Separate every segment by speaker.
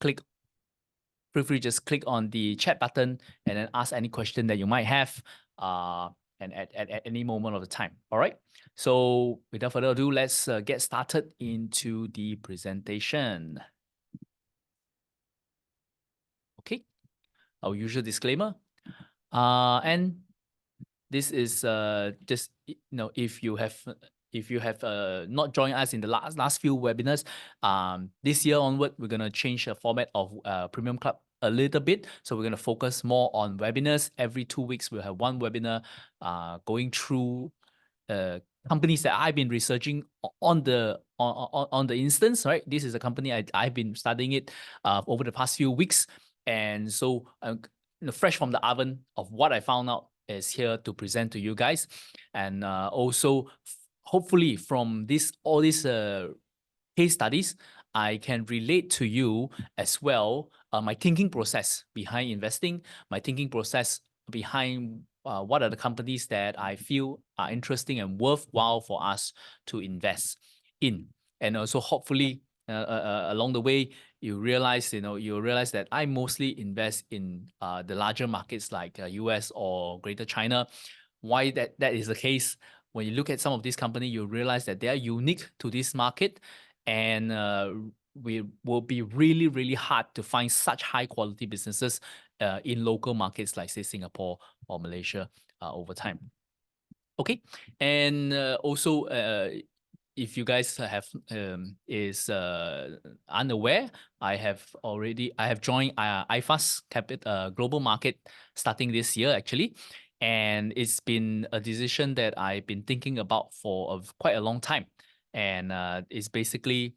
Speaker 1: feel free just click on the chat button and then ask any question that you might have and at any moment of the time. All right. So without further ado, let's get started into the presentation. Okay. Our usual disclaimer. And this is just, if you have not joined us in the last few webinars, this year onward, we're going to change the format of Premium Club a little bit. So we're going to focus more on webinars. Every 2 weeks, we'll have one webinar going through companies that I've been researching on the instance, right? This is a company I've been studying it over the past few weeks. And so fresh from the oven of what I found out is here to present to you guys. And also, hopefully from all these case studies, I can relate to you as well, my thinking process behind investing, my thinking process behind what are the companies that I feel are interesting and worthwhile for us to invest in. And also, hopefully, along the way, you realize that I mostly invest in the larger markets like US or Greater China. Why that is the case? When you look at some of these companies, you realize that they are unique to this market, and we will be really, really hard to find such high quality businesses in local markets like, say, Singapore or Malaysia over time. Okay, and also, if you guys have unaware, I have joined IFAS Global Market starting this year actually, and it's been a decision that I've been thinking about for quite a long time, and it's basically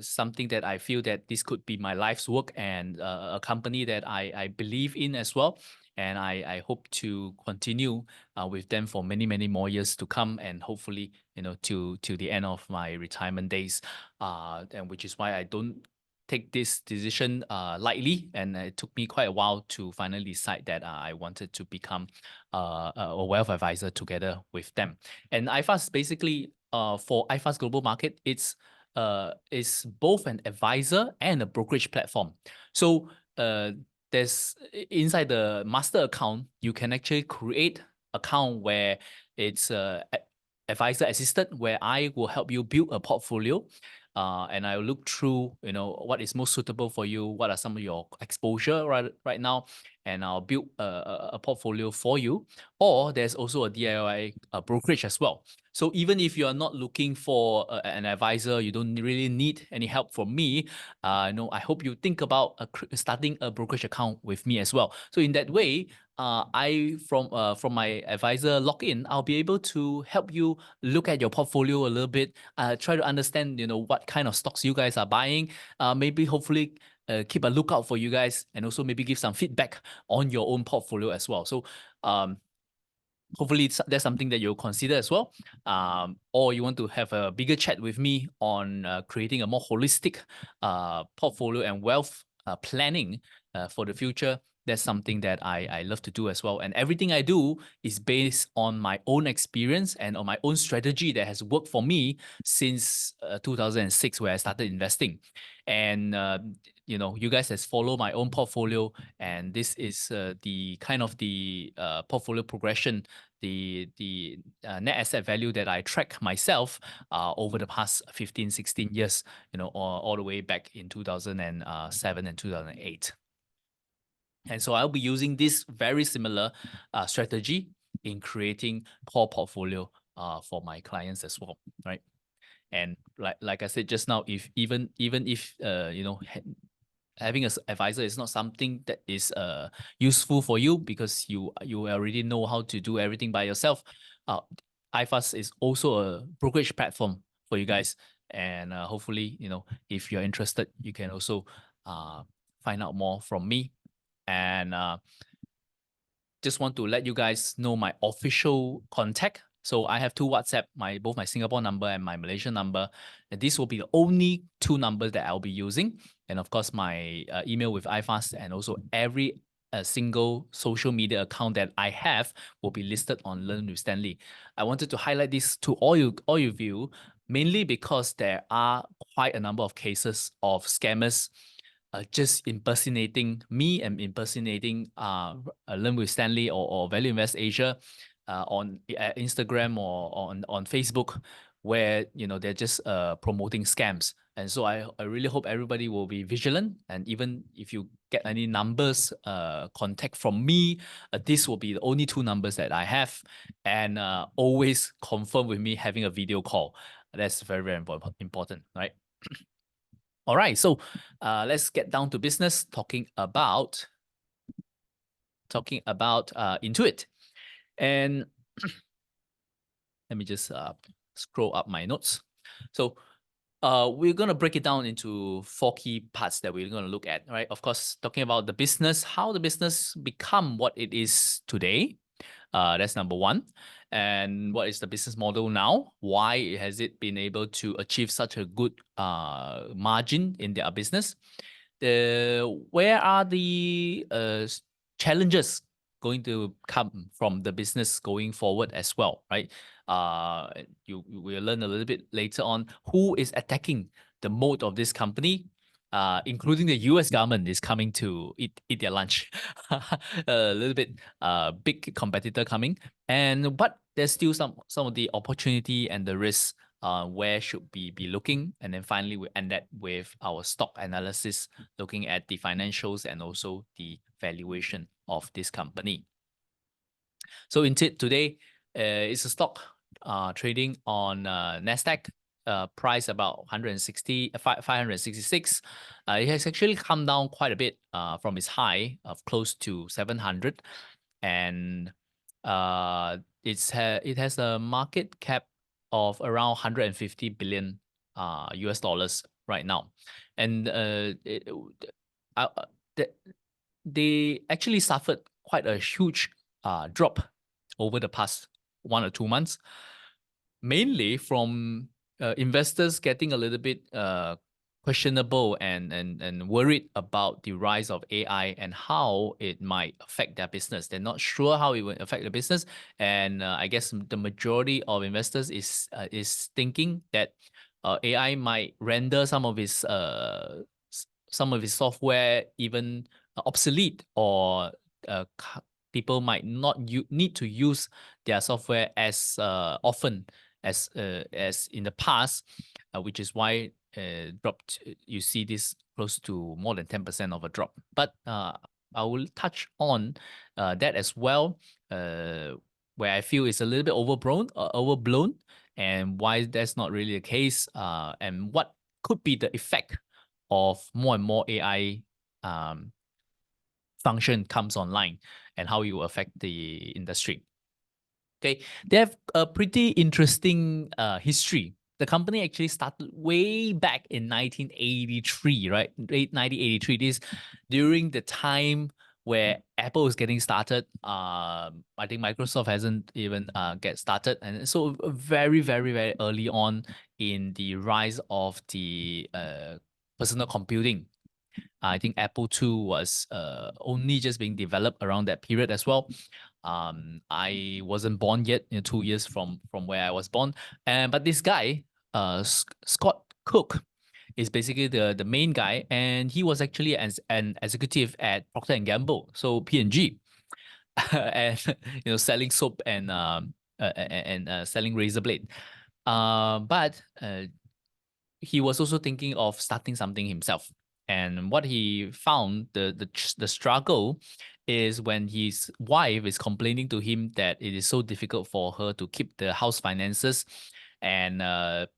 Speaker 1: something that I feel that this could be my life's work and a company that I believe in as well. And I hope to continue with them for many, many more years to come, and hopefully, to the end of my retirement days. And which is why I don't take this decision lightly, and it took me quite a while to finally decide that I wanted to become a wealth advisor together with them. And IFAS basically, for IFAS Global Market, it's both an advisor and a brokerage platform. So there's inside the master account, you can actually create account where it's advisor assisted, where I will help you build a portfolio. And I will look through, what is most suitable for you, what are some of your exposure right now, and I'll build a portfolio for you. Or there's also a DIY brokerage as well. So even if you are not looking for an advisor, you don't really need any help from me. I hope you think about starting a brokerage account with me as well. So in that way, from my advisor login, I'll be able to help you look at your portfolio a little bit, try to understand, what kind of stocks you guys are buying, maybe hopefully keep a lookout for you guys, and also maybe give some feedback on your own portfolio as well. So hopefully that's something that you'll consider as well. Or you want to have a bigger chat with me on creating a more holistic portfolio and wealth planning for the future. That's something that I love to do as well. And everything I do is based on my own experience and on my own strategy that has worked for me since 2006, where I started investing. And you guys has followed my own portfolio, and this is the kind of the portfolio progression, the net asset value that I track myself over the past 15, 16 years, all the way back in 2007 and 2008. And so I'll be using this very similar strategy in creating core portfolio for my clients as well, right? And like I said just now, if even if having an advisor is not something that is useful for you because you already know how to do everything by yourself, IFAS is also a brokerage platform for you guys. And hopefully, if you're interested, you can also find out more from me. And just want to let you guys know my official contact. So I have two WhatsApp, both my Singapore number and my Malaysian number. And these will be the only two numbers that I'll be using. And of course, my email with iFast, and also every single social media account that I have will be listed on Learn with Stanley. I wanted to highlight this to all of you, mainly because there are quite a number of cases of scammers just impersonating me and impersonating Learn with Stanley or Value Invest Asia on Instagram or on Facebook, where they're just promoting scams. And so I really hope everybody will be vigilant. And even if you get any numbers contact from me, this will be the only 2 numbers that I have. And always confirm with me having a video call. That's very, very important, right? All right, so let's get down to business, talking about Intuit. And let me just scroll up my notes. So we're going to break it down into 4 key parts that we're going to look at, right? Of course, talking about the business, how the business become what it is today. That's number 1. And what is the business model now? Why has it been able to achieve such a good margin in their business? Where are the challenges going to come from the business going forward as well, right? You will learn a little bit later on who is attacking the mode of this company, including the US government is coming to eat their lunch. A little bit big competitor coming. But there's still some of the opportunity and the risk where should we be looking. And then finally, we end that with our stock analysis, looking at the financials and also the valuation of this company. So Intuit today is a stock trading on NASDAQ, price about 566. It has actually come down quite a bit from its high of close to 700. And it has a market cap of around 150 billion US dollars right now. And they actually suffered quite a huge drop over the past 1 or 2 months, mainly from investors getting a little bit questionable and worried about the rise of AI and how it might affect their business. They're not sure how it will affect the business, and I guess the majority of investors is thinking that AI might render some of its software even obsolete, or people might not need to use their software as often as in the past, which is why dropped. You see this close to more than 10% of a drop. But I will touch on that as well, where I feel it's a little bit overblown, and why that's not really the case, and what could be the effect of more and more AI function comes online, and how it will affect the industry. Okay, they have a pretty interesting history. The company actually started way back in 1983, right? 1983. This during the time where Apple is getting started. I think Microsoft hasn't even get started, and so very, very, very early on in the rise of the personal computing. I think Apple II was only just being developed around that period as well. I wasn't born yet, 2 years from where I was born. But this guy, Scott Cook, is basically the main guy, and he was actually an executive at Procter and Gamble, so P&G, and selling soap and selling razor blade. But he was also thinking of starting something himself. And what he found, the struggle, is when his wife is complaining to him that it is so difficult for her to keep the house finances and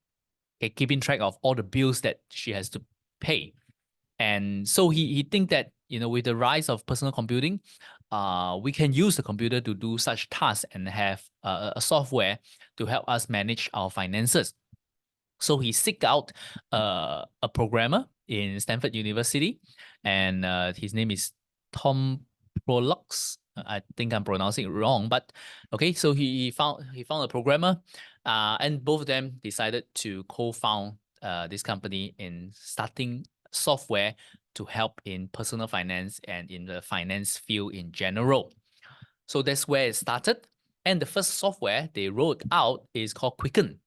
Speaker 1: keeping track of all the bills that she has to pay. And so he think that with the rise of personal computing, we can use the computer to do such tasks and have a software to help us manage our finances. So he seek out a programmer in Stanford University, and his name is Tom Prolux. I think I'm pronouncing it wrong, but okay. So he found a programmer, and both of them decided to co-found this company in starting software to help in personal finance and in the finance field in general. So that's where it started. And the first software they wrote out is called Quicken.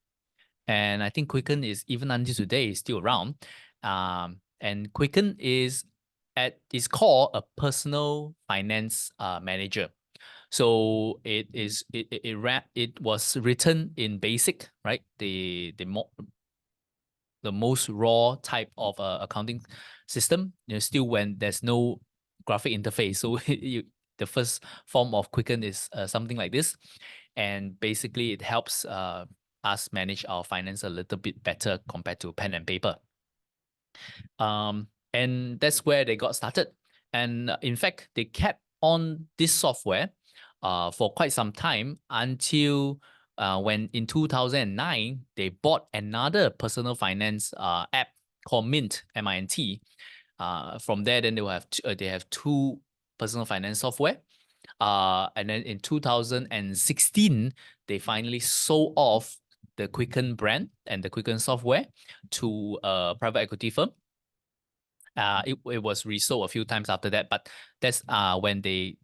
Speaker 1: And I think Quicken is, even until today, is still around. And Quicken is at its core a personal finance manager. So it was written in BASIC, right? The most raw type of accounting system. Still when there's no graphic interface. So the first form of Quicken is something like this, and basically it helps us manage our finance a little bit better compared to pen and paper. And that's where they got started. And in fact, they kept on this software for quite some time until when in 2009, they bought another personal finance app called Mint, M-I-N-T. From there, then they have two personal finance software. And then in 2016, they finally sold off the Quicken brand and the Quicken software to a private equity firm. It was resold a few times after that, but that's when they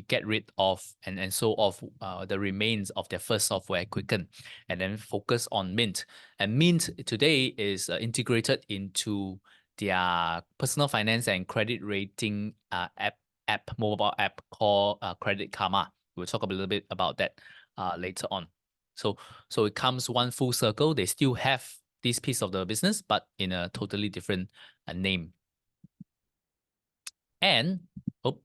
Speaker 1: get rid of and sold off the remains of their first software, Quicken, and then focus on Mint. And Mint today is integrated into their personal finance and credit rating mobile app called Credit Karma. We'll talk a little bit about that later on. So it comes one full circle. They still have this piece of the business, but in a totally different name. And, oh,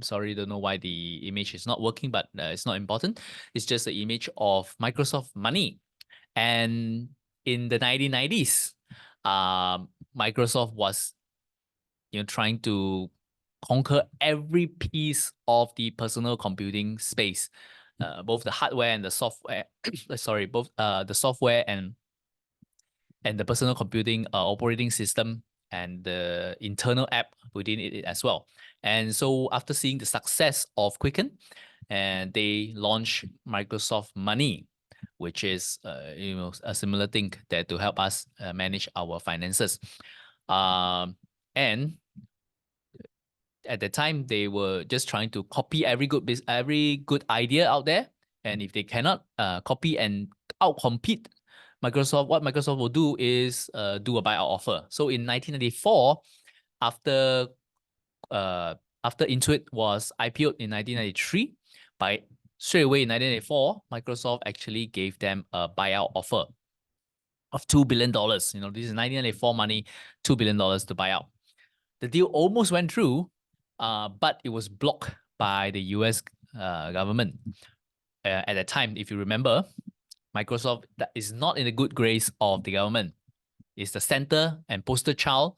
Speaker 1: sorry, don't know why the image is not working, but it's not important. It's just the image of Microsoft Money. And in the 1990s, Microsoft was trying to conquer every piece of the personal computing space, both the hardware and the software. Sorry, both the software and the personal computing operating system and the internal app within it as well. And so after seeing the success of Quicken, and they launched Microsoft Money, which is a similar thing that to help us manage our finances. And at the time, they were just trying to copy every good idea out there. And if they cannot copy and outcompete Microsoft, what Microsoft will do is do a buyout offer. So in 1994, after Intuit was IPO'd in 1993, by straight away in 1994, Microsoft actually gave them a buyout offer of $2 billion. This is 1994 money, $2 billion to buy out. The deal almost went through, but it was blocked by the US government. At that time, if you remember, Microsoft that is not in the good grace of the government. It's the center and poster child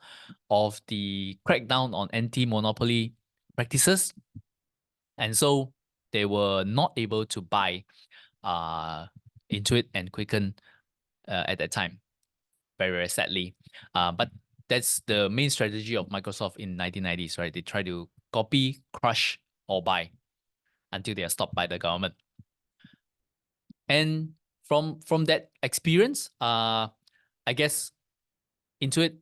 Speaker 1: of the crackdown on anti-monopoly practices. And so they were not able to buy Intuit and Quicken at that time, very, very sadly. But that's the main strategy of Microsoft in 1990s, right? They try to copy, crush, or buy until they are stopped by the government. And from that experience, I guess Intuit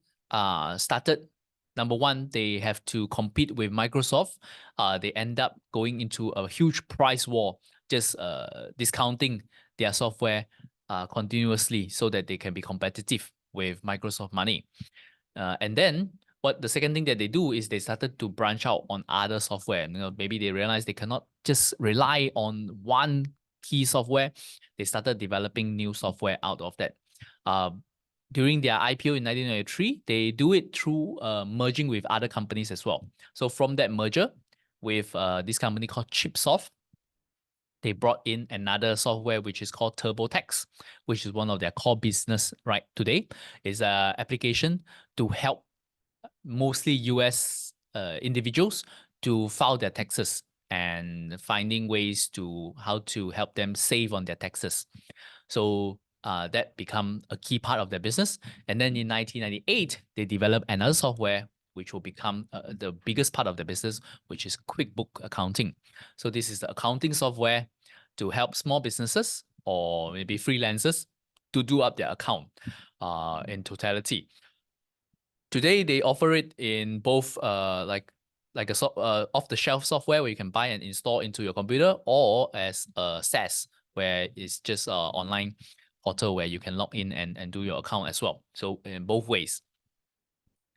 Speaker 1: started. Number one, they have to compete with Microsoft. They end up going into a huge price war, just discounting their software continuously so that they can be competitive with Microsoft Money. And then the second thing that they do is they started to branch out on other software. Maybe they realized they cannot just rely on one key software. They started developing new software out of that. During their IPO in 1993, they do it through merging with other companies as well. So from that merger with this company called Chipsoft, they brought in another software which is called TurboTax, which is one of their core business right today. It's an application to help mostly US individuals to file their taxes and finding ways to how to help them save on their taxes. So that become a key part of their business. And then in 1998, they developed another software which will become the biggest part of the business, which is QuickBook Accounting. So this is the accounting software to help small businesses or maybe freelancers to do up their account in totality. Today, they offer it in both like a off-the-shelf software where you can buy and install into your computer, or as a SaaS where it's just an online portal where you can log in and do your account as well. So in both ways.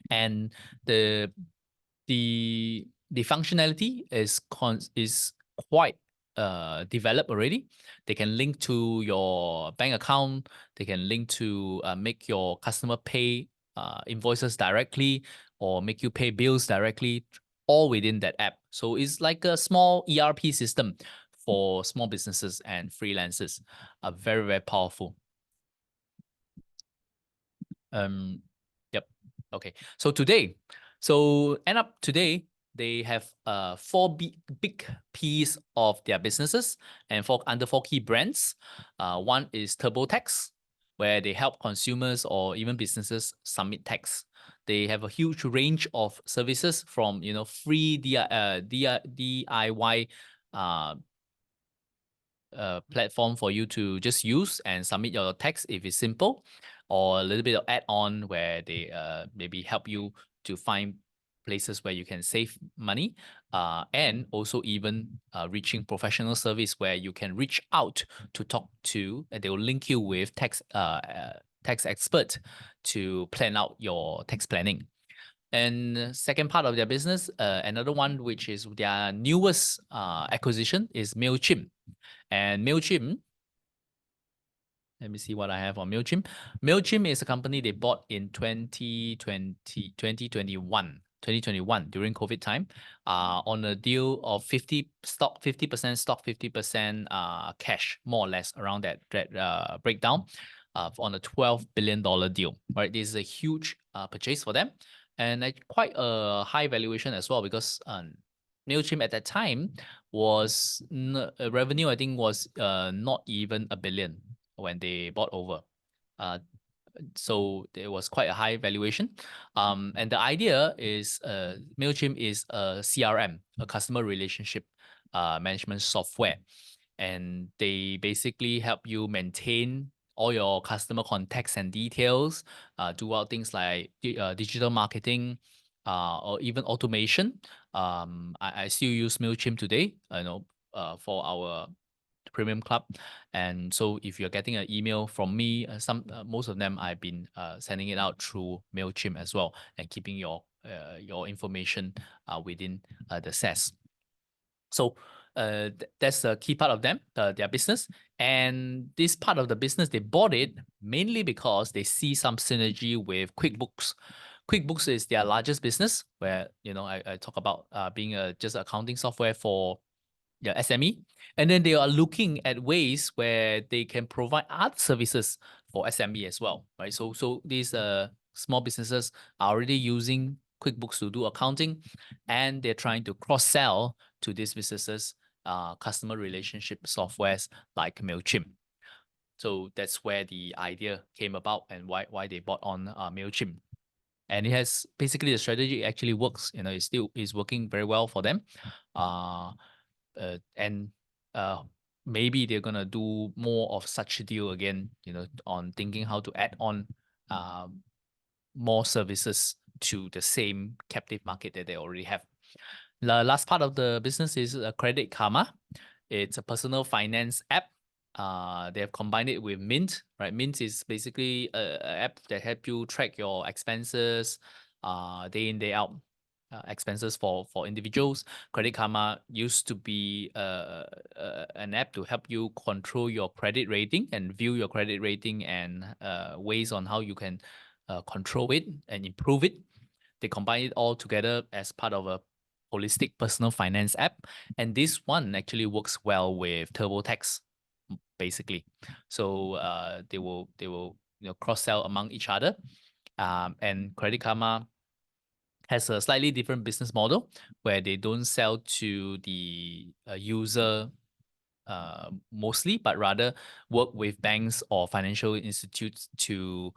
Speaker 1: And the the functionality is quite developed already. They can link to your bank account. They can link to make your customer pay invoices directly or make you pay bills directly, all within that app. So it's like a small ERP system for small businesses and freelancers. Very, very powerful. Yep. Okay. So end up today, they have four big P's of their businesses and under four key brands. One is TurboTax, where they help consumers or even businesses submit tax. They have a huge range of services from free DIY platform for you to just use and submit your tax if it's simple, or a little bit of add-on where they maybe help you to find places where you can save money, and also even reaching professional service where you can reach out to talk to, and they will link you with tax expert to plan out your tax planning. And second part of their business, another one which is their newest acquisition is MailChimp. And MailChimp, let me see what I have on MailChimp. MailChimp is a company they bought in 2021 during COVID time, on a deal of 50% stock, 50% cash, more or less around that breakdown, on a $12 billion deal. Right, this is a huge purchase for them, and quite a high valuation as well, because MailChimp at that time was revenue, I think, was not even $1 billion when they bought over. So it was quite a high valuation. And the idea is MailChimp is a CRM, a customer relationship management software. And they basically help you maintain all your customer contacts and details, do out things like digital marketing, or even automation. I still use MailChimp today, for our premium club. And so if you're getting an email from me, most of them I've been sending it out through MailChimp as well, and keeping your information within the SaaS. So that's a key part of their business. And this part of the business, they bought it mainly because they see some synergy with QuickBooks. QuickBooks is their largest business, where I talk about being just accounting software for SME. And then they are looking at ways where they can provide other services for SME as well, right? So these small businesses are already using QuickBooks to do accounting, and they're trying to cross-sell to these businesses customer relationship softwares like MailChimp. So that's where the idea came about, and why they bought on MailChimp. And it has basically, the strategy actually works. It still is working very well for them. And maybe they're gonna do more of such a deal again, on thinking how to add on more services to the same captive market that they already have. The last part of the business is Credit Karma. It's a personal finance app. They have combined it with Mint, right? Mint is basically a app that help you track your expenses, day in, day out. Expenses for individuals. Credit Karma used to be an app to help you control your credit rating and view your credit rating, and ways on how you can control it and improve it. They combine it all together as part of a holistic personal finance app, and this one actually works well with TurboTax, basically. So they will cross sell among each other, and Credit Karma has a slightly different business model, where they don't sell to the user mostly, but rather work with banks or financial institutes to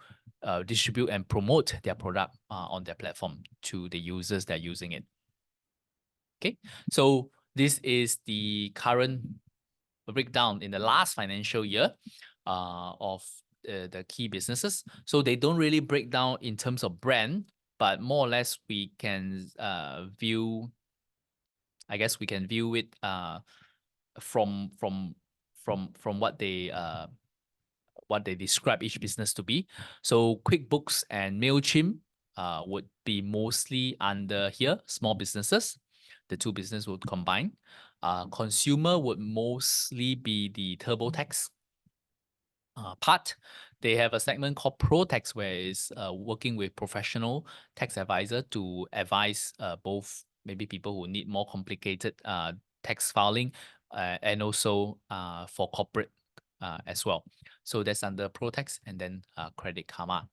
Speaker 1: distribute and promote their product on their platform to the users that are using it. Okay, so this is the current breakdown in the last financial year of the key businesses. So they don't really break down in terms of brand, but more or less we can view, I guess we can view it from what they describe each business to be. So QuickBooks and MailChimp would be mostly under here, small businesses. The two businesses would combine. Consumer would mostly be the TurboTax part. They have a segment called ProTax, where it's working with professional tax advisor to advise both maybe people who need more complicated tax filing and also for corporate as well. So that's under ProTax and then Credit Karma.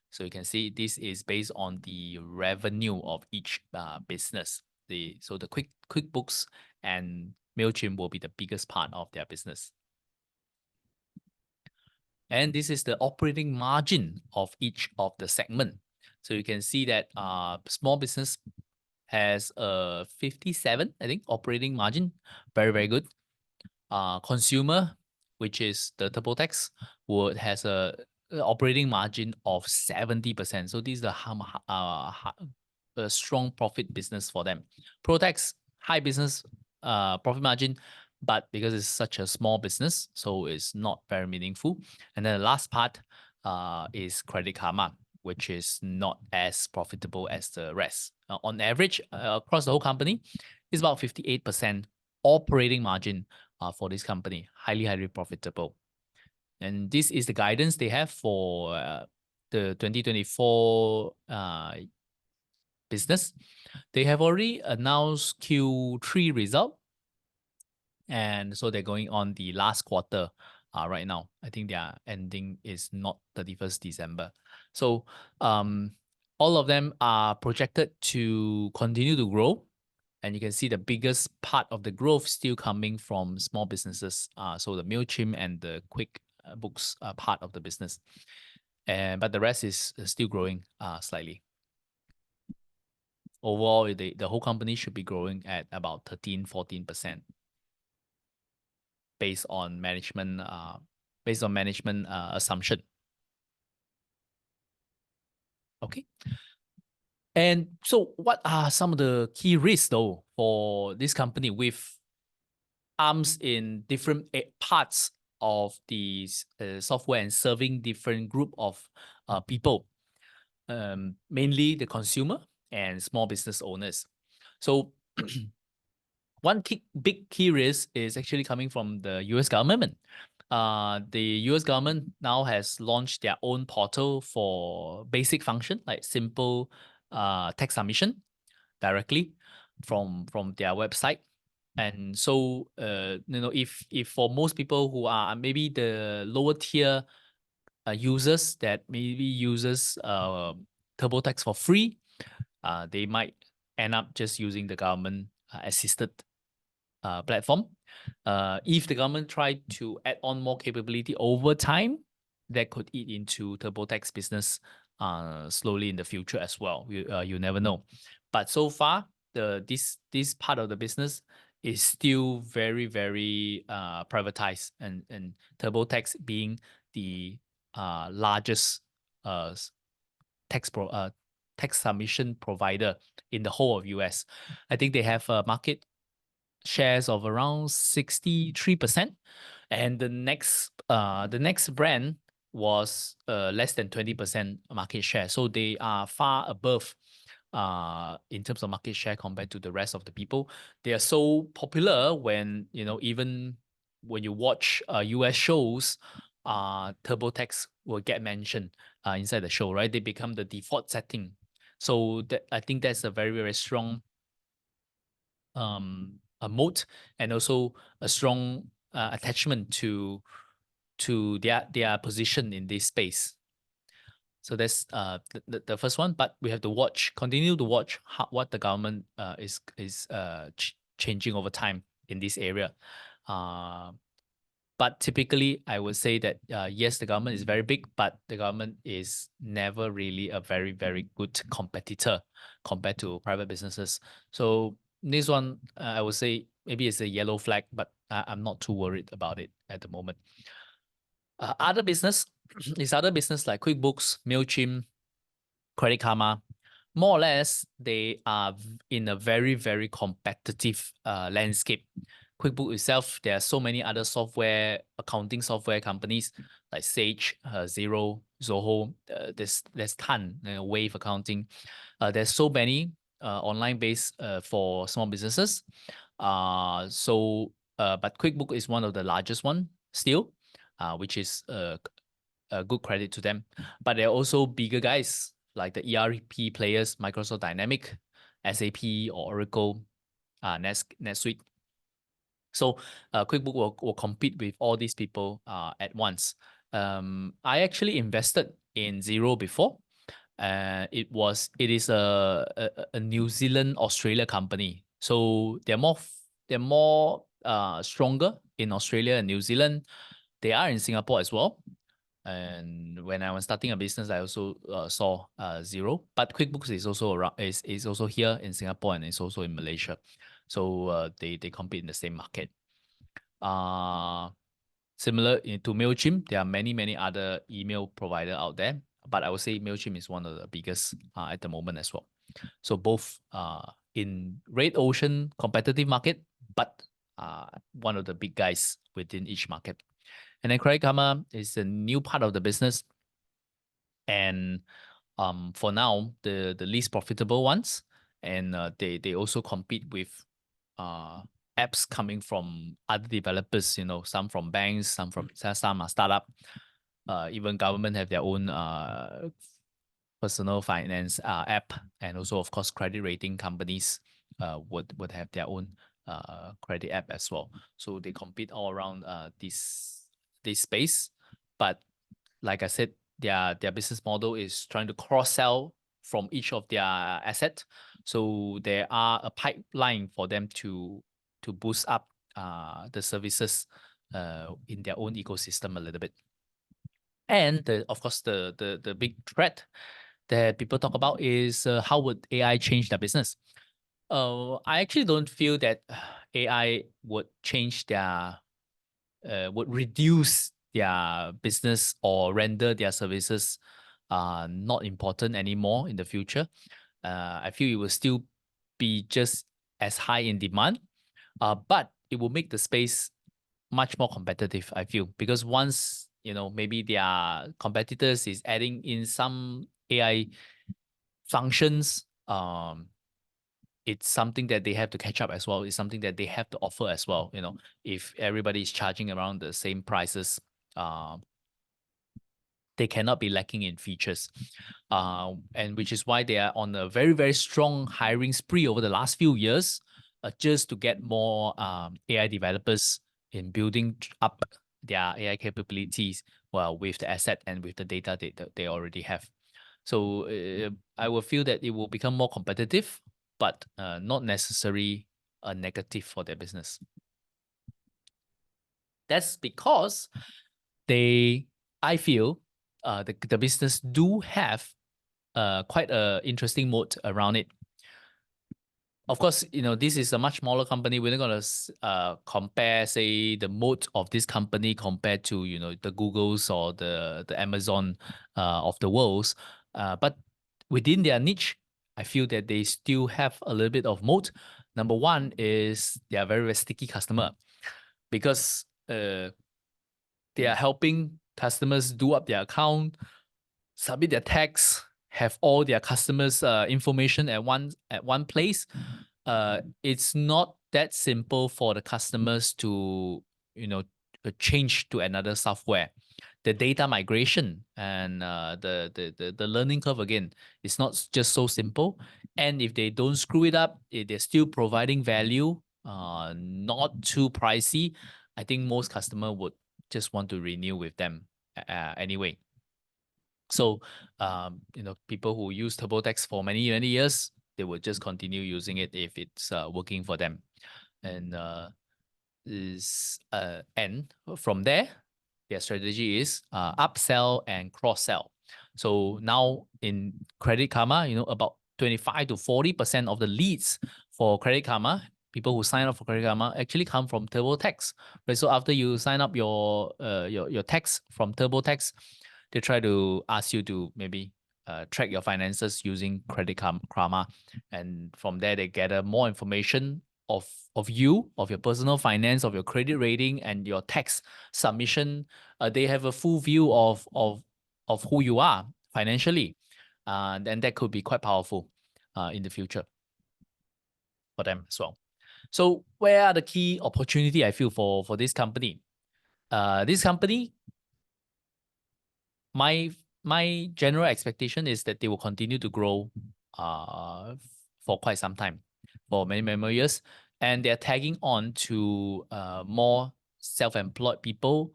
Speaker 1: So you can see this is based on the revenue of each business. So the QuickBooks and MailChimp will be the biggest part of their business. And this is the operating margin of each of the segment. So you can see that small business has a 57, I think, operating margin. Very, very good. Consumer, which is the TurboTax, has a operating margin of 70%. So this is a strong profit business for them. ProTax, high business profit margin, but because it's such a small business, so it's not very meaningful. And then the last part is Credit Karma, which is not as profitable as the rest. On average, across the whole company, it's about 58% operating margin for this company. Highly, highly profitable. And this is the guidance they have for the 2024 business. They have already announced Q3 result. And so they're going on the last quarter right now. I think their ending is not 31st December. So all of them are projected to continue to grow. And you can see the biggest part of the growth still coming from small businesses. So the MailChimp and the QuickBooks are part of the business. But the rest is still growing slightly. Overall, the whole company should be growing at about 13-14%. Based on management assumption. Okay. And so what are some of the key risks though for this company with arms in different parts of the software and serving different group of people, mainly the consumer and small business owners. So one big key risk is actually coming from the US government. The US government now has launched their own portal for basic function, like simple tax submission directly from their website. And so, if for most people who are maybe the lower tier users that maybe uses TurboTax for free, they might end up just using the government assisted platform. If the government try to add on more capability over time, that could eat into TurboTax business slowly in the future as well. You never know. But so far, this part of the business is still very, very privatized, and TurboTax being the largest tax submission provider in the whole of US. I think they have a market shares of around 63%, and the next brand was less than 20% market share. So they are far above in terms of market share compared to the rest of the people. They are so popular when even when you watch US shows, TurboTax will get mentioned inside the show, right? They become the default setting. So I think that's a very, very strong a moat, and also a strong attachment to their position in this space. So that's the first one. But we have to continue to watch what the government is changing over time in this area. But typically, I would say that yes, the government is very big, but the government is never really a very, very good competitor compared to private businesses. So this one, I would say maybe it's a yellow flag, but I'm not too worried about it at the moment. Other business like QuickBooks, MailChimp, Credit Karma, more or less, they are in a very, very competitive landscape QuickBooks itself, there are so many other accounting software companies like Sage, Xero, Zoho. There's ton, Wave Accounting. There's so many online based for small businesses. But QuickBooks is one of the largest one still, which is a good credit to them. But there are also bigger guys like the ERP players, Microsoft Dynamic, SAP or Oracle, NetSuite. So QuickBook will compete with all these people at once. I actually invested in Xero before. It is a New Zealand Australia company. So they're more stronger in Australia and New Zealand. They are in Singapore as well. And when I was starting a business, I also saw Xero. But QuickBooks is also around is also here in Singapore, and it's also in Malaysia. So they compete in the same market. Similar to MailChimp, there are many other email provider out there, but I would say MailChimp is one of the biggest at the moment as well. So both in red ocean competitive market, but one of the big guys within each market. And then Credit Karma is a new part of the business, and for now the least profitable ones, and they also compete with apps coming from other developers. Some from banks, some are startup. Even government have their own personal finance app, and also of course credit rating companies would have their own credit app as well. So they compete all around this space. But like I said, their business model is trying to cross sell from each of their asset. So there are a pipeline for them to boost up the services in their own ecosystem a little bit. And of course, the big threat that people talk about is how would AI change their business? I actually don't feel that AI would change would reduce their business or render their services not important anymore in the future. I feel it will still be just as high in demand, but it will make the space much more competitive, I feel, because once maybe their competitors is adding in some AI functions, it's something that they have to catch up as well. It's something that they have to offer as well. If everybody is charging around the same prices, they cannot be lacking in features. And which is why they are on a very, very strong hiring spree over the last few years, just to get more AI developers in building up their AI capabilities, with the asset and with the data they already have. So I will feel that it will become more competitive, but not necessarily a negative for their business. That's because I feel the business do have quite a interesting moat around it. Of course, this is a much smaller company. We're not going to compare, say, the moat of this company compared to, the Googles or the Amazon of the world. But within their niche, I feel that they still have a little bit of moat. Number one is they are very, very sticky customer, because they are helping customers do up their account, submit their tax, have all their customers' information at one place. It's not that simple for the customers to change to another software. The data migration and the learning curve, again, is not just so simple. And if they don't screw it up, if they're still providing value, not too pricey, I think most customer would just want to renew with them anyway. So, people who use TurboTax for many years, they will just continue using it if it's working for them. And from there, their strategy is upsell and cross sell. So now in Credit Karma, about 25 to 40% of the leads for Credit Karma, people who sign up for Credit Karma, actually come from TurboTax. Right? So after you sign up your tax from TurboTax, they try to ask you to maybe track your finances using Credit Karma, and from there they gather more information of you, of your personal finance, of your credit rating, and your tax submission. They have a full view of who you are financially, and that could be quite powerful in the future for them as well. So, where are the key opportunity I feel for this company? This company, my my general expectation is that they will continue to grow for quite some time, for many more years, and they're tagging on to more self-employed people,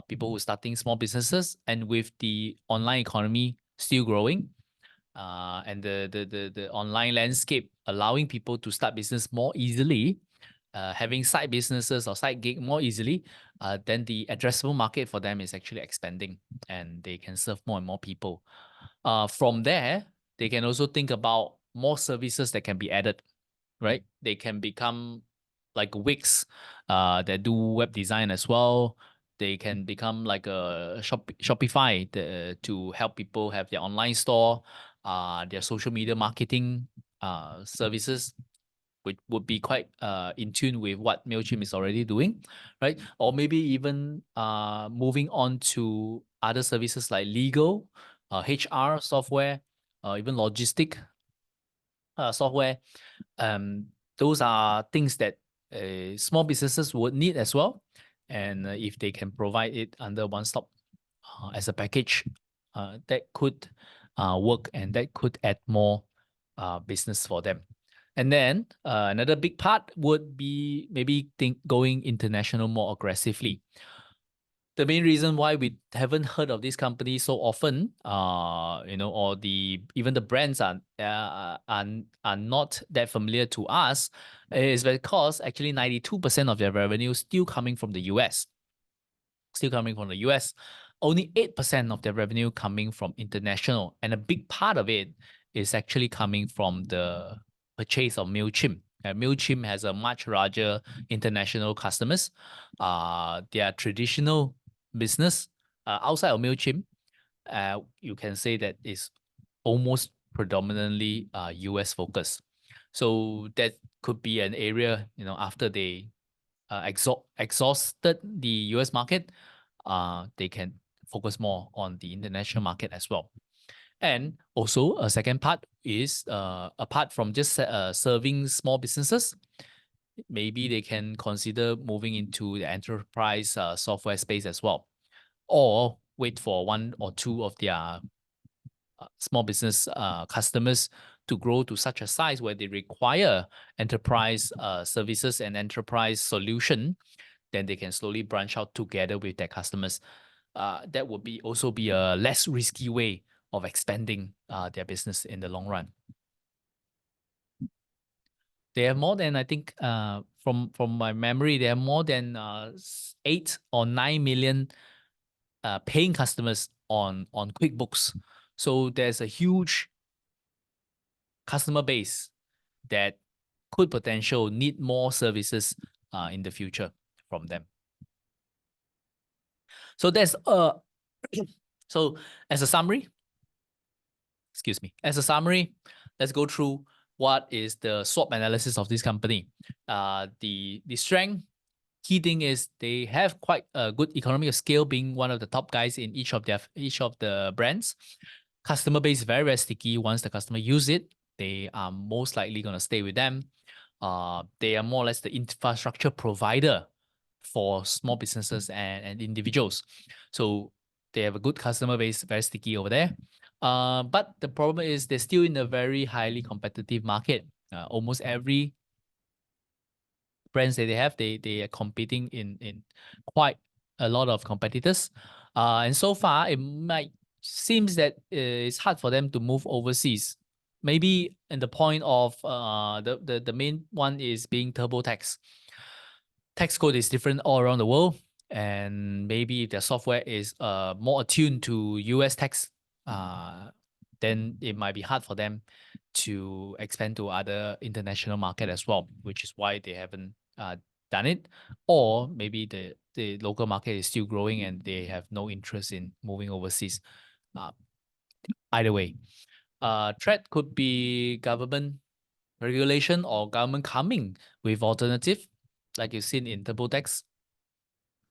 Speaker 1: people who are starting small businesses, and with the online economy still growing, and the online landscape allowing people to start business more easily, having side businesses or side gig more easily, then the addressable market for them is actually expanding, and they can serve more and more people. From there, they can also think about more services that can be added, right? They can become like Wix, that do web design as well. They can become like a Shopify to help people have their online store, their social media marketing services, which would be quite in tune with what MailChimp is already doing, right? Or maybe even moving on to other services like legal, HR software, even logistic software. Um, those are things that small businesses would need as well. And if they can provide it under one stop as a package, that could work, and that could add more business for them. And then another big part would be maybe going international more aggressively. The main reason why we haven't heard of this company so often, or even the brands are not that familiar to us, is because actually 92% of their revenue still coming from the US. Still coming from the US. Only 8% of their revenue coming from international, and a big part of it is actually coming from the purchase of MailChimp. MailChimp has a much larger international customers. Their traditional business outside of MailChimp, you can say that is almost predominantly US focused. So that could be an area, after they exhausted the US market, they can focus more on the international market as well. And also, a second part is apart from just serving small businesses, maybe they can consider moving into the enterprise software space as well, or wait for one or two of their small business customers to grow to such a size where they require enterprise services and enterprise solution, then they can slowly branch out together with their customers. That would also be a less risky way of expanding their business in the long run. They have more than, I think, from my memory, they have more than 8 or 9 million paying customers on QuickBooks. So there's a huge customer base that could potential need more services in the future from them. So that's so as a summary, let's go through what is the SWOT analysis of this company. The strength, key thing is they have quite a good economy of scale, being one of the top guys in each of the brands. Customer base is very, very sticky. Once the customer use it, they are most likely going to stay with them. They are more or less the infrastructure provider for small businesses and individuals. So they have a good customer base, very sticky over there. But the problem is they're still in a very highly competitive market. Almost every brands that they have, they are competing in quite a lot of competitors. And so far, it might seems that it's hard for them to move overseas. Maybe in the point of the main one is being TurboTax. Tax code is different all around the world, and maybe if their software is more attuned to US tax, then it might be hard for them to expand to other international market as well, which is why they haven't done it. Or maybe the local market is still growing and they have no interest in moving overseas. Either way, threat could be government regulation or government coming with alternative, like you've seen in TurboTax,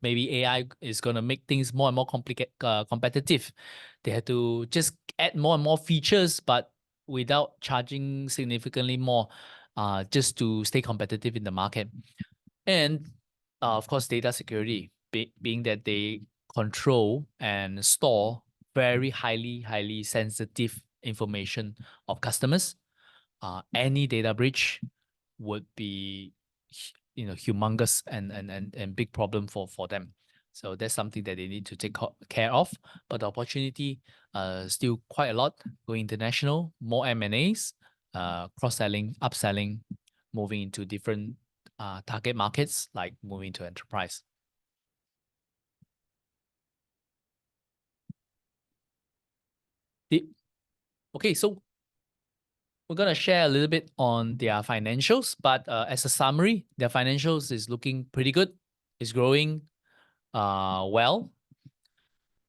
Speaker 1: maybe AI is going to make things more and more competitive. They have to just add more and more features, but without charging significantly more, just to stay competitive in the market. And of course, data security, being that they control and store very highly sensitive information of customers. Any data breach would be, humongous and big problem for them. So that's something that they need to take care of. But the opportunity, still quite a lot. Going international, more M&As, cross-selling, upselling, moving into different target markets, like moving to enterprise. Okay, so we're going to share a little bit on their financials, but as a summary, their financials is looking pretty good. It's growing well,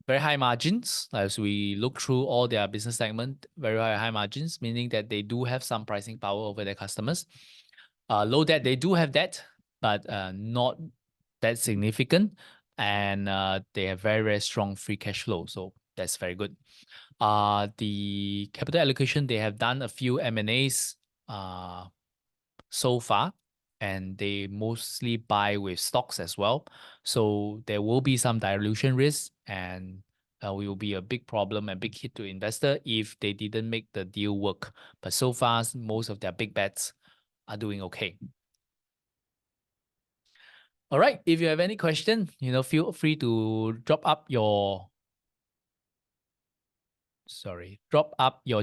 Speaker 1: very high margins. As we look through all their business segment, very high margins, meaning that they do have some pricing power over their customers. Low debt, they do have debt, but not that significant. And they have very strong free cash flow. So that's very good. The capital allocation, they have done a few M&As so far, and they mostly buy with stocks as well. So there will be some dilution risk, and we will be a big problem and big hit to investor if they didn't make the deal work. But so far, most of their big bets are doing okay. All right. If you have any question, feel free to drop up your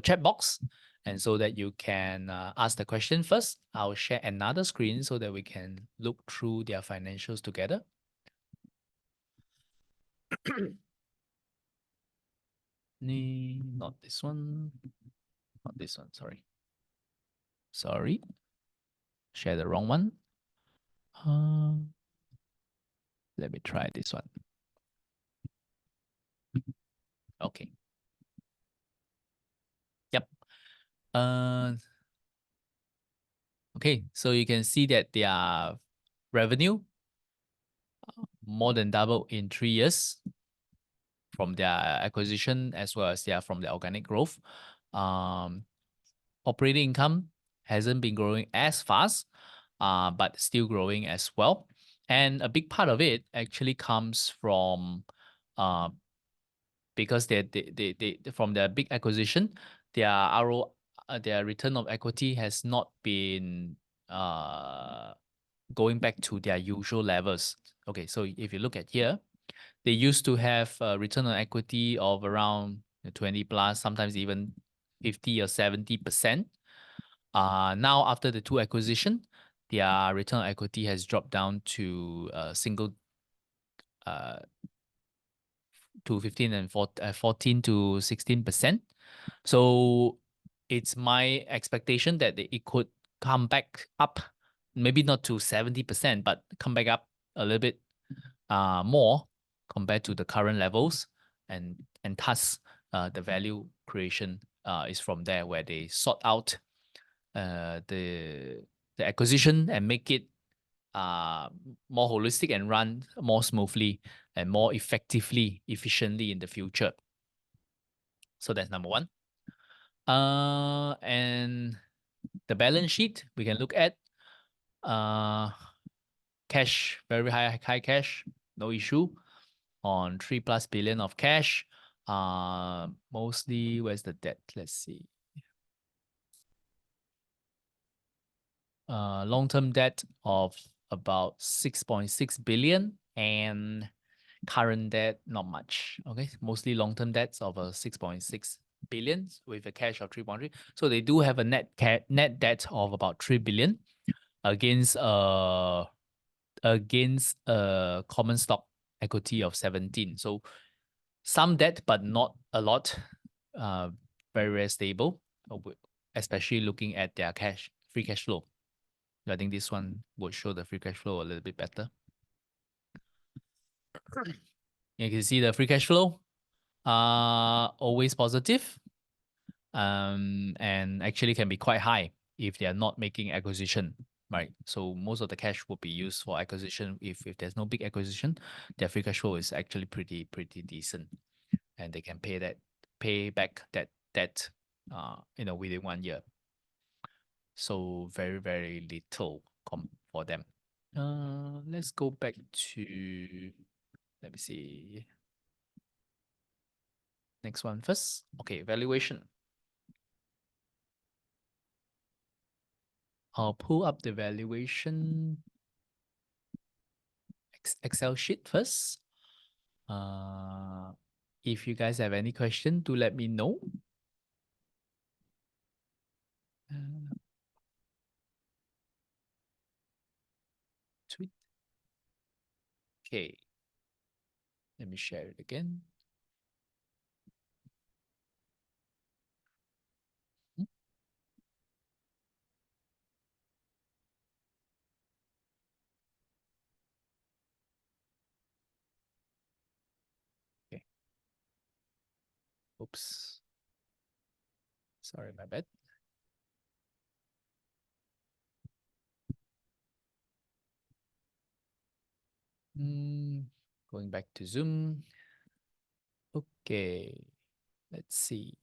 Speaker 1: chat box, and so that you can ask the question first. I'll share another screen so that we can look through their financials together. Not this one. Not this one. Sorry. Share the wrong one. Let me try this one. Okay. Yep. Okay, so you can see that their revenue more than doubled in 3 years from their acquisition, as well as from their organic growth. Operating income hasn't been growing as fast, but still growing as well. And a big part of it actually comes from because they from their big acquisition, their their return of equity has not been going back to their usual levels. Okay, so if you look at here, they used to have a return on equity of around 20 plus, sometimes even 50 or 70%. Now, after the 2 acquisition, their return on equity has dropped down to single to 15 and 14 to 16%. So it's my expectation that it could come back up, maybe not to 70%, but come back up a little bit more compared to the current levels, and thus the value creation is from there, where they sort out the acquisition and make it more holistic and run more smoothly and more efficiently in the future. So that's number one. And the balance sheet we can look at. Cash, very high cash, no issue. On 3+ billion of cash. Mostly, where's the debt? Let's see. Long-term debt of about 6.6 billion, and current debt not much. Okay, mostly long-term debts of 6.6 billion with a cash of 3.3. So they do have a net debt of about 3 billion against a common stock equity of 17. So some debt, but not a lot. Very stable, especially looking at their free cash flow. I think this one would show the free cash flow a little bit better. You can see the free cash flow, always positive, and actually can be quite high. if they are not making acquisition, right? So most of the cash will be used for acquisition. If there's no big acquisition, their free cash flow is actually pretty decent, and they can pay back that debt, within 1 year. So very little for them. Let's go back to, let me see, next one first. Okay, valuation. I'll pull up the valuation Excel sheet first. If you guys have any question, do let me know. Tweet. Okay, let me share it again. Okay. Oops. Sorry, my bad. Going back to Zoom. Okay, let's see.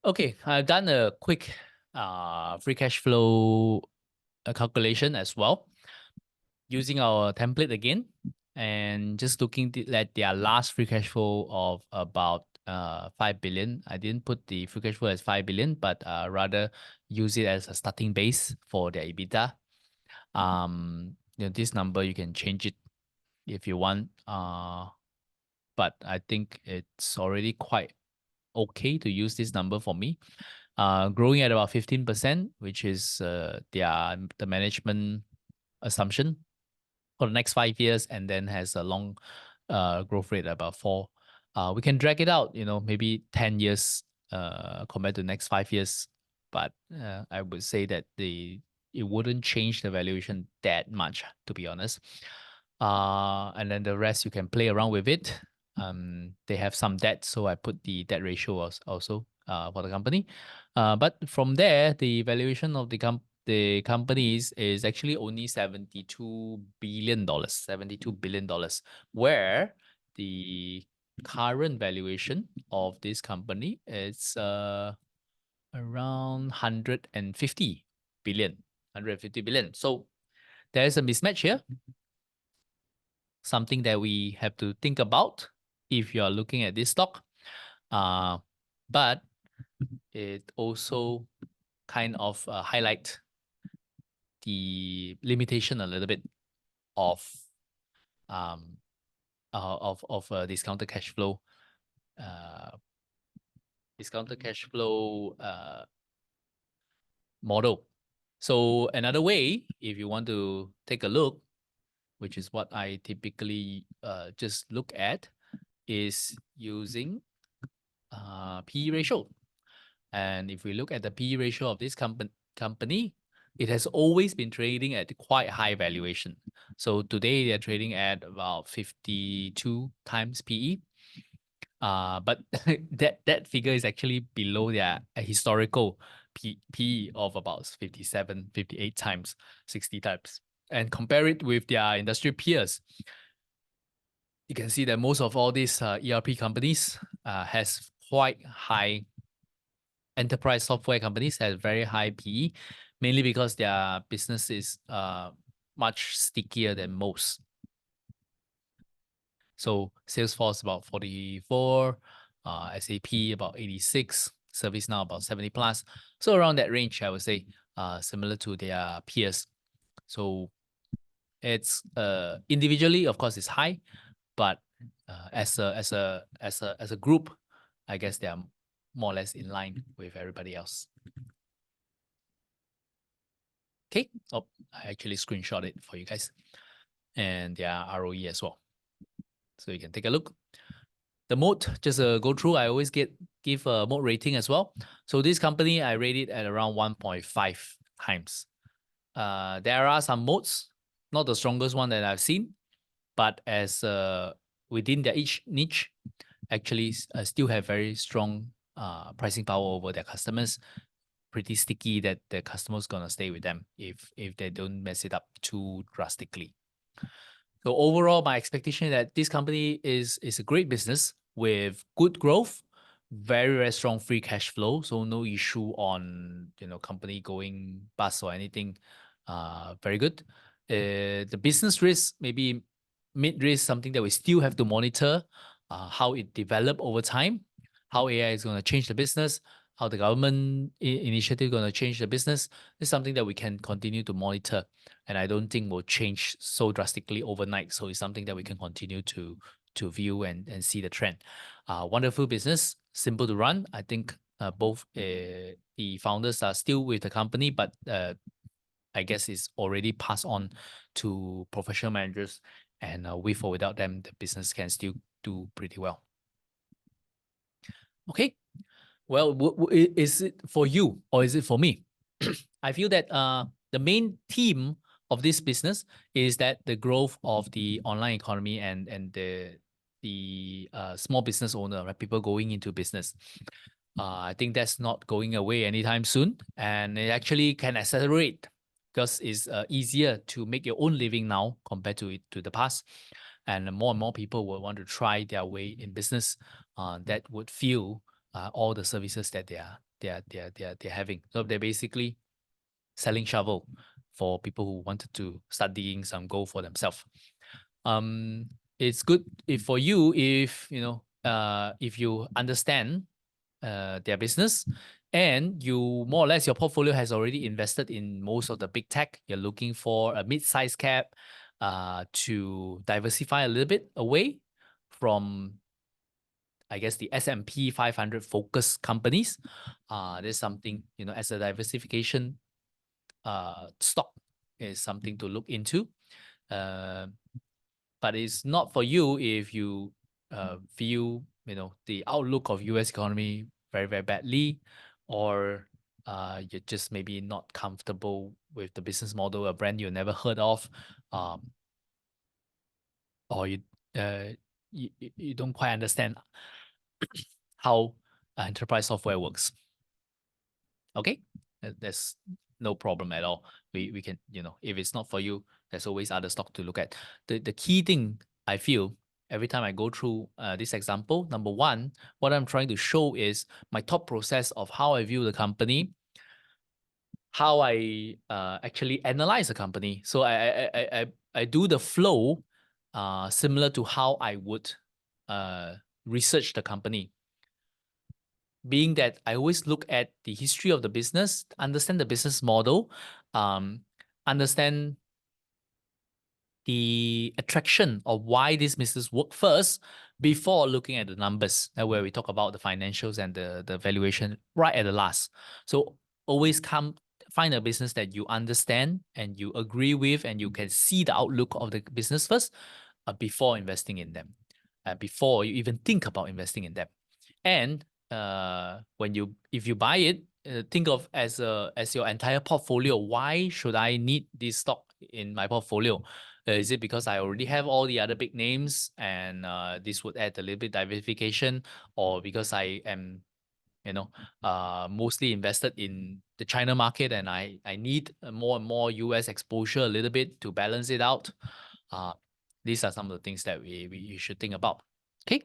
Speaker 1: Okay, I've done a quick free cash flow calculation as well, using our template again, and just looking at their last free cash flow of about 5 billion. I didn't put the free cash flow as 5 billion, but rather use it as a starting base for their EBITDA. This number, you can change it if you want. But I think it's already quite okay to use this number for me. Growing at about 15%, which is the management assumption for the next 5 years, and then has a long growth rate about 4. We can drag it out, maybe 10 years compared to the next 5 years. But I would say that it wouldn't change the valuation that much, to be honest. And then the rest, you can play around with it. They have some debt, so I put the debt ratio also for the company. But from there, the valuation of the companies is actually only $72 billion, $72 billion, where the current valuation of this company is around 150 billion. 150 billion. So there is a mismatch here, something that we have to think about if you are looking at this stock. But it also kind of highlight the limitation a little bit of discounted cash flow, model. So another way, if you want to take a look, which is what I typically just look at, is using PE ratio. And if we look at the PE ratio of this company, it has always been trading at quite high valuation. So today they're trading at about 52 times PE. But that figure is actually below their historical PE of about 57, 58 times, 60 times. And compare it with their industry peers, you can see that most of all these ERP companies has quite high, enterprise software companies have very high PE, mainly because their business is much stickier than most. So Salesforce about 44, SAP about 86, ServiceNow about 70 plus. So around that range, I would say, similar to their peers. So it's individually, of course, it's high, but as a group, I guess they are more or less in line with everybody else. Okay. Oh, I actually screenshot it for you guys, and their ROE as well, so you can take a look. The moat, just go through. I always give a moat rating as well. So this company, I rate it at around 1.5 times. There are some moats, not the strongest one that I've seen, but as within their each niche, actually still have very strong pricing power over their customers, pretty sticky that the customer's gonna stay with them if they don't mess it up too drastically. So overall, my expectation is that this company is a great business with good growth, very, very strong free cash flow. So no issue on company going bust or anything. Very good. The business risk, maybe mid risk, something that we still have to monitor. How it develop over time, how AI is going to change the business, how the government initiative going to change the business. Is something that we can continue to monitor, and I don't think will change so drastically overnight. So it's something that we can continue to view and see the trend. Wonderful business, simple to run. I think both the founders are still with the company, but I guess it's already passed on to professional managers, and with or without them, the business can still do pretty well. Okay, well, is it for you or is it for me? I feel that the main theme of this business is that the growth of the online economy and the small business owner, right? People going into business. I think that's not going away anytime soon, and it actually can accelerate because it's easier to make your own living now compared to the past, and more people will want to try their way in business. That would feel all the services that they're having. So they're basically selling shovel for people who wanted to start digging some gold for themselves. It's good if for you if you understand their business, and you more or less your portfolio has already invested in most of the big tech. You're looking for a mid-size cap to diversify a little bit away from, I guess, the S&P 500 focus companies. There's something, as a diversification stock is something to look into. But it's not for you if you view, the outlook of US economy very, very badly, or you're just maybe not comfortable with the business model, a brand you never heard of, or you don't quite understand how enterprise software works. Okay, there's no problem at all. We can, if it's not for you, there's always other stock to look at. The key thing I feel every time I go through this example, number one, what I'm trying to show is my thought process of how I view the company, how I actually analyze the company. So I do the flow similar to how I would research the company. Being that I always look at the history of the business, understand the business model, understand the attraction of why this business work first before looking at the numbers, where we talk about the financials and the valuation right at the last. So always find a business that you understand and you agree with, and you can see the outlook of the business first before investing in them, before you even think about investing in them. And if you buy it, think of as your entire portfolio. Why should I need this stock in my portfolio? Is it because I already have all the other big names and this would add a little bit diversification, or because I am mostly invested in the China market and I need more and more US exposure a little bit to balance it out? These are some of the things that we should think about. Okay.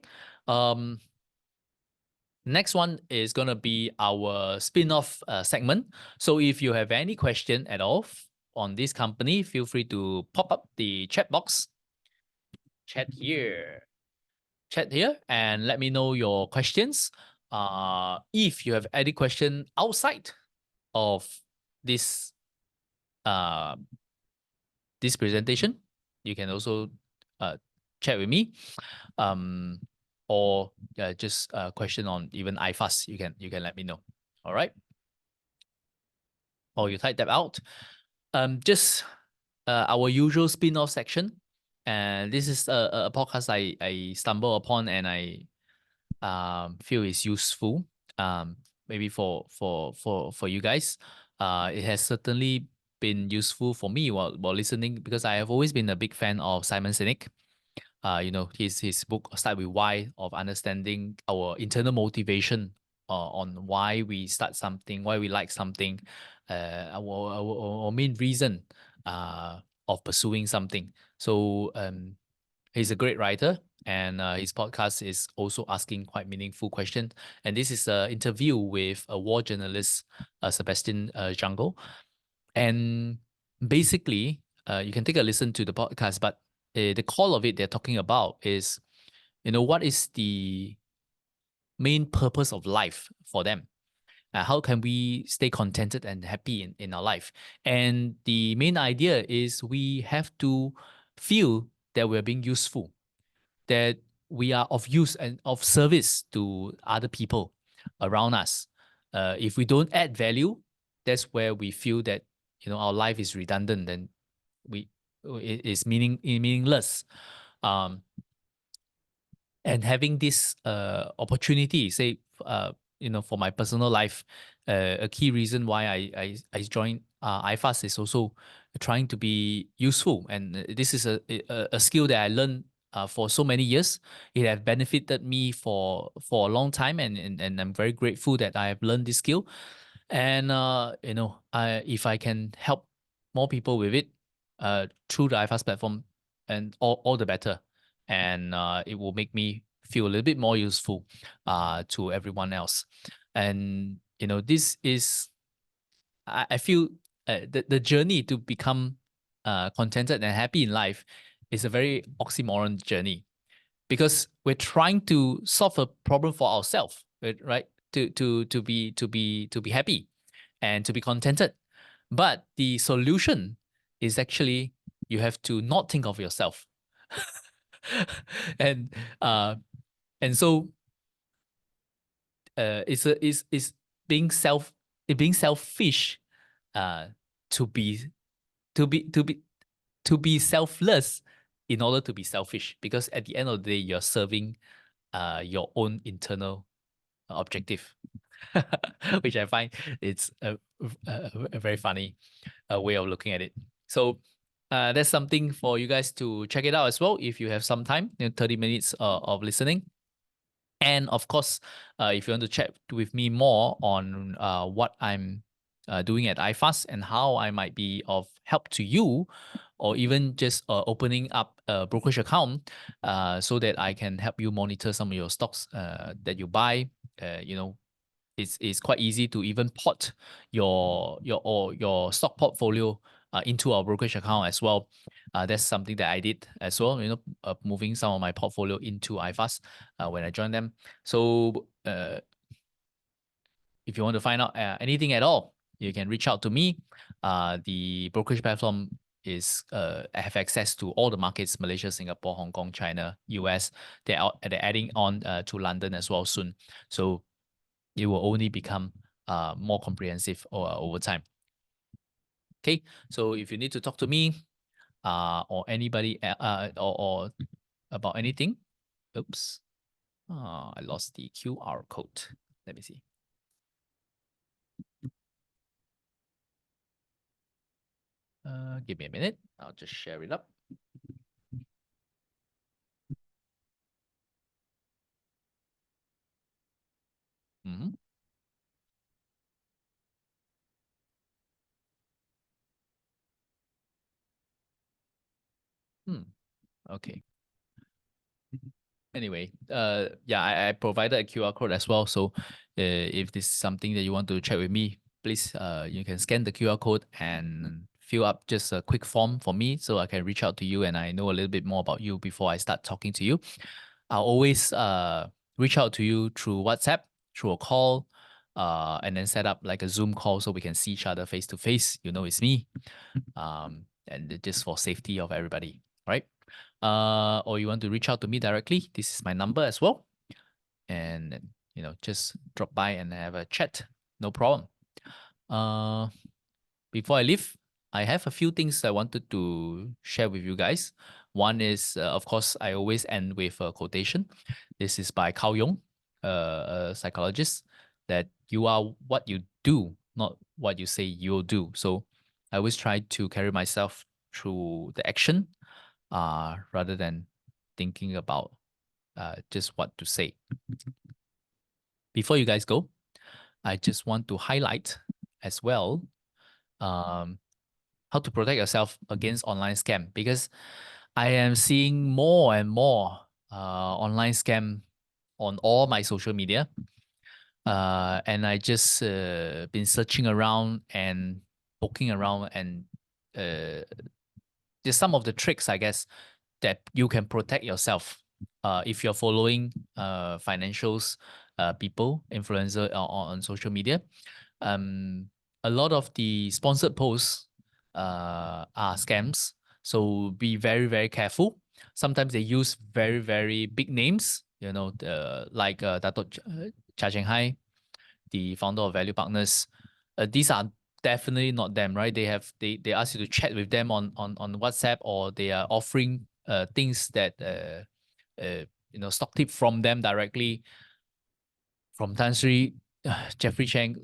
Speaker 1: Next one is going to be our spin-off segment. So if you have any question at all on this company, feel free to pop up the chat box. Chat here, and let me know your questions. If you have any question outside of this this presentation, you can also chat with me. Or just a question on even IFAS, you can let me know. All right. Or you type that out. Just our usual spin-off section. And this is a podcast I stumble upon and I feel is useful. Maybe for you guys. It has certainly been useful for me while listening, because I have always been a big fan of Simon Sinek. His book Start with Why, of understanding our internal motivation on why we start something, why we like something, our main reason uh, of pursuing something. So he's a great writer, and his podcast is also asking quite meaningful questions. And this is an interview with a war journalist, Sebastian Jungle. And basically, you can take a listen to the podcast, but the core of it they're talking about is, what is the main purpose of life for them? How can we stay contented and happy in our life? And the main idea is we have to feel that we're being useful, that we are of use and of service to other people around us. If we don't add value, that's where we feel that our life is redundant and we it is meaningless. Um, and having this opportunity, say, for my personal life, a key reason why I joined IFAS is also trying to be useful, and this is a skill that I learned for so many years. It has benefited me for a long time, and I'm very grateful that I have learned this skill. And if I can help more people with it through the IFAS platform, and all the better. And it will make me feel a little bit more useful to everyone else. And this is, I feel, the journey to become contented and happy in life is a very oxymoron journey, because we're trying to solve a problem for ourselves, right? To be happy and to be contented. But the solution is actually you have to not think of yourself. and uh and so it's being selfish uh to be to be to be to be selfless in order to be selfish, because at the end of the day you're serving your own internal objective. Which I find it's a very funny way of looking at it. So that's something for you guys to check it out as well if you have some time, 30 minutes of listening. And of course, if you want to chat with me more on what I'm doing at iFast and how I might be of help to you, or even just opening up a brokerage account so that I can help you monitor some of your stocks that you buy. It's quite easy to even port your stock portfolio into our brokerage account as well. That's something that I did as well. Moving some of my portfolio into iFast when I joined them. So if you want to find out anything at all, you can reach out to me. The brokerage platform is have access to all the markets: Malaysia, Singapore, Hong Kong, China, US. They're adding on to London as well soon. So it will only become more comprehensive over time. Okay, so if you need to talk to me or anybody or about anything, oops, I lost the QR code. Let me see. Give me a minute. I'll just share it up. Mm-hmm. Okay. Anyway, yeah, I provided a QR code as well. So if this is something that you want to chat with me, please, you can scan the QR code and fill up just a quick form for me so I can reach out to you and I know a little bit more about you before I start talking to you. I'll always reach out to you through WhatsApp, through a call, and then set up like a Zoom call so we can see each other face to face. It's me. And just for safety of everybody, right? Or you want to reach out to me directly, this is my number as well. And just drop by and have a chat. No problem. Uh, Before I leave, I have a few things I wanted to share with you guys. One is, of course, I always end with a quotation. This is by Carl Jung, a psychologist, that you are what you do, not what you say you'll do. So I always try to carry myself through the action rather than thinking about just what to say. Before you guys go, I just want to highlight as well um, how to protect yourself against online scam, because I am seeing more and more online scam on all my social media. And I just been searching around and poking around, and just some of the tricks, I guess, that you can protect yourself if you're following financials people, influencer on social media. Um, a lot of the sponsored posts are scams, so be very very careful. Sometimes they use very very big names, like Dato Cha Cheng Hai, the founder of Value Partners. These are definitely not them, right? They ask you to chat with them on WhatsApp, or they are offering things that stock tip from them directly, from Tan Sri, Jeffrey Chang.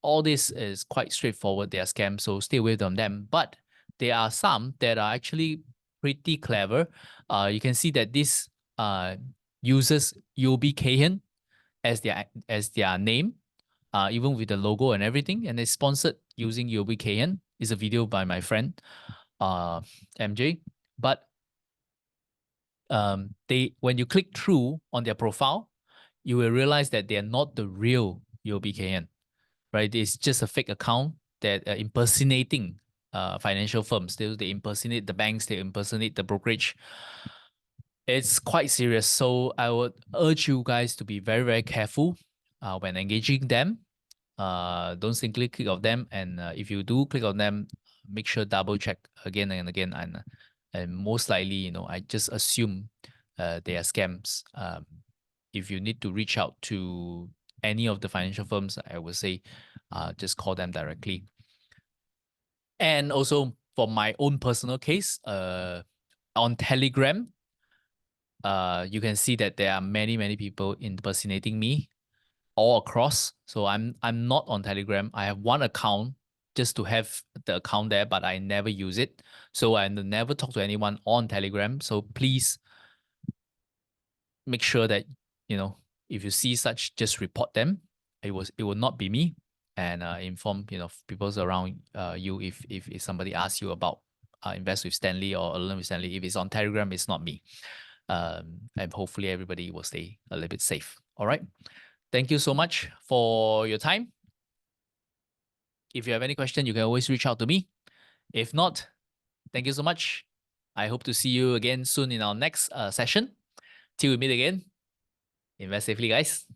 Speaker 1: All this is quite straightforward. They are scams, so stay away from them. But there are some that are actually pretty clever. You can see that this uses Yobi Kahan as their name, even with the logo and everything, and it's sponsored using Yobi Kahan. It's a video by my friend, uh, MJ. But they when you click through on their profile, you will realize that they are not the real Yobi Kahan, right? It's just a fake account that impersonating financial firms. They impersonate the banks, they impersonate the brokerage. It's quite serious. So I would urge you guys to be very, very careful when engaging them. Don't simply click on them, and if you do click on them, make sure double check again and again, and most likely, I just assume they are scams. If you need to reach out to any of the financial firms, I would say just call them directly. And also for my own personal case, on Telegram, you can see that there are many, many people impersonating me all across. So I'm not on Telegram. I have one account just to have the account there, but I never use it. So I never talk to anyone on Telegram. So please make sure that, if you see such, just report them. It will not be me, and inform people around you if somebody asks you about invest with Stanley or learn with Stanley. If it's on Telegram, it's not me. And hopefully everybody will stay a little bit safe. All right. Thank you so much for your time. If you have any question, you can always reach out to me. If not, thank you so much. I hope to see you again soon in our next session. Till we meet again, invest safely, guys.